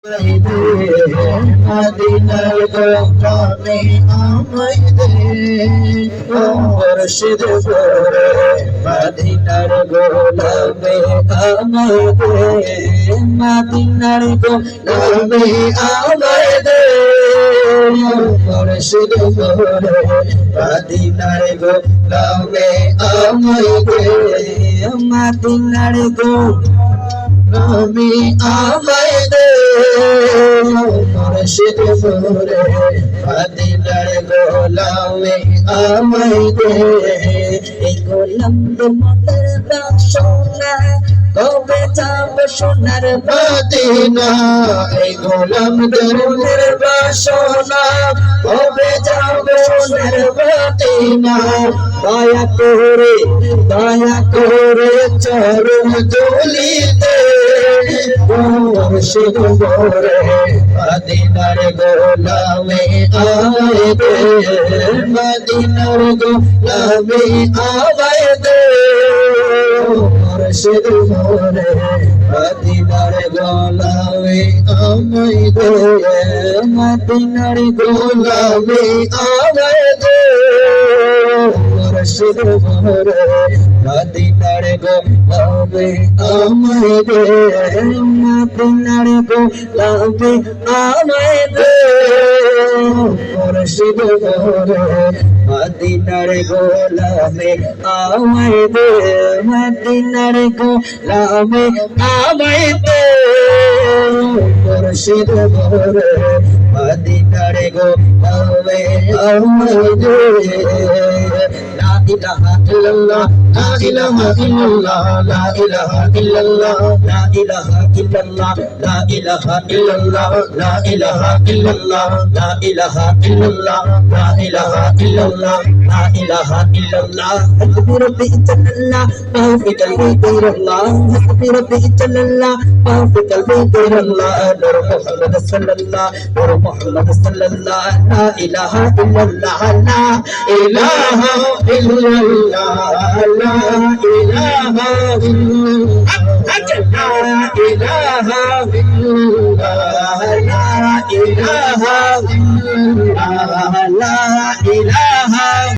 মদিনার গোলামে আমায় দে ও মুর্শিদ গোরে মদিনার গোলামে আমায় দে মদিনার গোলামে আমায় দে ও মুর্শিদ গোরে মদিনার গোলামে আমায় দে মদিনার গোলামে আমায় দে মুর্শিদ গোরে মদিনার গোলামে আমায় দে এই গোলাম তোমাদের বাসনা কবে যাব সোনার মদিনা এই গোলাম তোমাদের বাসনা কবে যাব সোনার মদিনা দয়া করে চরণ ধুলিতে মুর্শিদ গোরে মদিনার গোলামে আমায় দে মদিনার গোলামে আমায় দে মুর্শিদ গোরে মদিনার গোলামে আমায় দে মদিনার গোলামে আমায় দে মুর্শিদ গোরে মদিনার গোলামে আমায় দে মদিনার গোলামে আমায় দে মুর্শিদ গোরে মদিনার গোলামে আমায় দে মদিনার গোলামে আমায় দে মুর্শিদ গোরে মদিনার গোলামে আমায় দে লা ইলাহা ইল্লাল্লাহ লা ইলাহা ইল্লাল্লাহ লা ইলাহা ইল্লাল্লাহ লা ইলাহা ইল্লাল্লাহ লা ইলাহা ইল্লাল্লাহ লা ইলাহা ইল্লাল্লাহ লা ইলাহা ইল্লাল্লাহ লা ইলাহা ইল্লাল্লাহ লা ইলাহা ইল্লাল্লাহ হাসবি রাব্বি জাল্লাল্লাহ মা ফি কলবি গায়রুল্লাহ হাসবি রাব্বি জাল্লাল্লাহ মা ফি কলবি গায়রুল্লাহ নূর মুহাম্মদ সাল্লাল্লাহ নূর মুহাম্মদ সাল্লাল্লাহ লা ইলাহা ইল্লাল্লাহ লা ইলাহা ইল্লাল্লাহ লা ইলাহা ইল্লাল্লাহ لا إله إلا الله لا إله